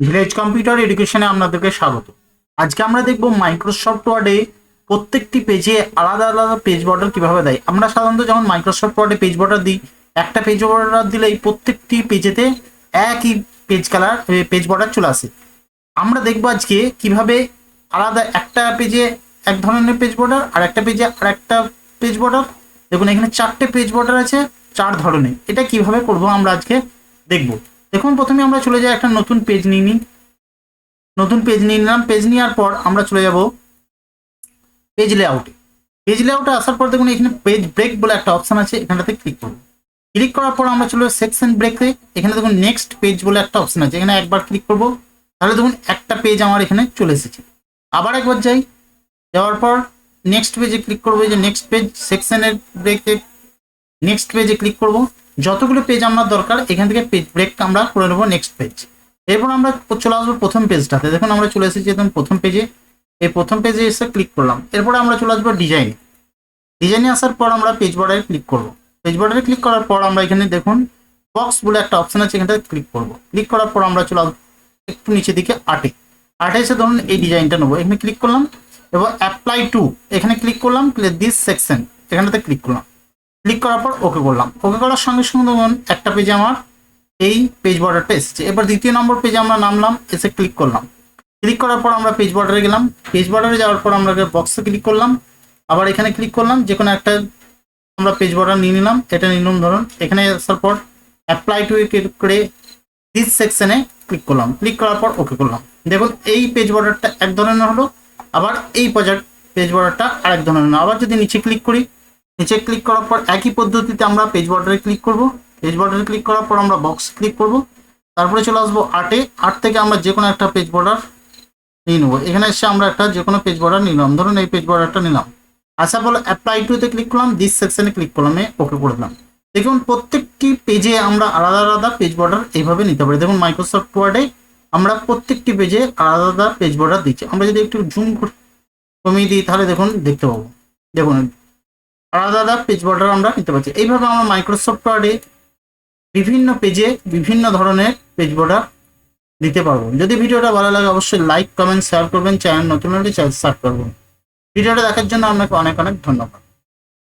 Village computer এডুকেশনে আপনাদেরকে স্বাগত। আজকে আমরা দেখব মাইক্রোসফট ওয়ার্ডে প্রত্যেকটি পেজে আলাদা আলাদা পেজ বর্ডার কিভাবে দেয়। আমরা সাধারণত যখন মাইক্রোসফট ওয়ার্ডে পেজ বর্ডার দিই, একটা পেজ বর্ডার দিলেই প্রত্যেকটি পেজেতে একই পেজ বর্ডার চলে আসে। আমরা দেখবো আজকে কিভাবে আলাদা একটা পেজে এক ধরনের পেজ বর্ডার আর একটা পেজে আর একটা পেজ বর্ডার। দেখুন এখানে 4টে পেজ বর্ডার আছে 4 ধরনের। এটা কিভাবে করব আমরা আজকে দেখব। দেখুন প্রথমে আমরা চলে যাই, একটা নতুন পেজ নিয়ে নিই। নতুন পেজ নিয়ে নিলাম। পেজ নেওয়ার পর আমরা চলে যাব পেজ লেআউটে। পেজ লেআউটে আসার পর দেখুন এখানে পেজ ব্রেক বলে একটা অপশন আছে, এখানটাতে ক্লিক করব। ক্লিক করার পর আমরা চলে সেকশন ব্রেকে। এখানে দেখুন নেক্সট পেজ বলে একটা অপশন আছে, এখানে একবার ক্লিক করব। তাহলে দেখুন একটা পেজ আমার এখানে চলে এসেছে। আবার একবার যাই, যাওয়ার পর নেক্সট পেজে ক্লিক করবো। যে নেক্সট পেজ সেকশনের ব্রেকে নেক্সট পেজে ক্লিক করব। যতগুলো পেজ আমার দরকার এখান থেকে পেজ ব্রেক আমরা করে নেবো নেক্সট পেজ। এরপর আমরা চলে আসবো প্রথম পেজটাতে। দেখুন আমরা চলে এসেছি একদম প্রথম পেজে। এই প্রথম পেজে এসে ক্লিক করলাম। এরপরে আমরা চলে আসবো ডিজাইনে। ডিজাইনে আসার পর আমরা পেজ বর্ডারে ক্লিক করব। পেজ বর্ডারে ক্লিক করার পর আমরা এখানে দেখুন বক্স বলে একটা অপশন আছে, এখানটাতে ক্লিক করব। ক্লিক করার পর আমরা চলে আসবো একটু নিচে দিকে আর্টে। আর্টে এসে ধরুন এই ডিজাইনটা নেবো, এখানে ক্লিক করলাম। এবং অ্যাপ্লাই টু এখানে ক্লিক করলাম। দিস সেকশন এখানটাতে ক্লিক করলাম। ক্লিক করার পর ওকে করলাম। ওকে করার সঙ্গে সঙ্গে দেখুন একটা পেজে আমার এই পেজ বর্ডারটা এসেছে। এবার দ্বিতীয় নম্বর পেজে আমরা নামলাম, এসে ক্লিক করলাম। ক্লিক করার পর আমরা পেজ বর্ডারে গেলাম। পেজ বর্ডারে যাওয়ার পর আমরা বক্সে ক্লিক করলাম। আবার এখানে ক্লিক করলাম, যে কোনো একটা আমরা পেজ বর্ডার নিয়ে নিলাম। এটা নিলাম ধরুন। এখানে আসার পর অ্যাপ্লাই টু ক্লিক করে দিস সেকশনে ক্লিক করলাম। ক্লিক করার পর ওকে করলাম। দেখুন এই পেজ বর্ডারটা এক ধরনের হলো, আবার এই পেজ বর্ডারটা আরেক ধরনের হলো। আবার যদি নিচে ক্লিক করি, নিচে ক্লিক করার পর একই পদ্ধতিতে আমরা পেজ বর্ডারে ক্লিক করব। পেজ বর্ডারে ক্লিক করার পর আমরা বক্স ক্লিক করব। তারপরে চলে আসবো আর্টে। আর্ট থেকে আমরা যে কোনো একটা পেজ বর্ডার নিয়ে নেবো। এখানে এসে আমরা একটা যে কোনো পেজ বর্ডার নিলাম, ধরুন এই পেজ বর্ডারটা নিলাম। আসার পর অ্যাপ্লাই টুতে ক্লিক করলাম, দিস সেকশনে ক্লিক করলাম, ওকে করে দিলাম। দেখুন প্রত্যেকটি পেজে আমরা আলাদা আলাদা পেজ বর্ডার এইভাবে নিতে পারি। দেখুন মাইক্রোসফট ওয়ার্ডে আমরা প্রত্যেকটি পেজে আলাদা আলাদা পেজ বর্ডার দিচ্ছি। আমরা যদি একটু জুম কমিয়ে দিই তাহলে দেখুন দেখতে পাবো। দেখুন আলাদা আলাদা পেজ বর্ডার আমরা নিতে পারছি। এইভাবে আমরা মাইক্রোসফট ওয়ার্ডে বিভিন্ন পেজে বিভিন্ন ধরনের পেজ বর্ডার দিতে পারবো। যদি ভিডিওটা ভালো লাগে অবশ্যই লাইক কমেন্ট শেয়ার করবেন। চ্যানেল নতুন হলে চ্যানেল সাবস্ক্রাইব করবেন। ভিডিওটা দেখার জন্য আপনাকে অনেক অনেক ধন্যবাদ।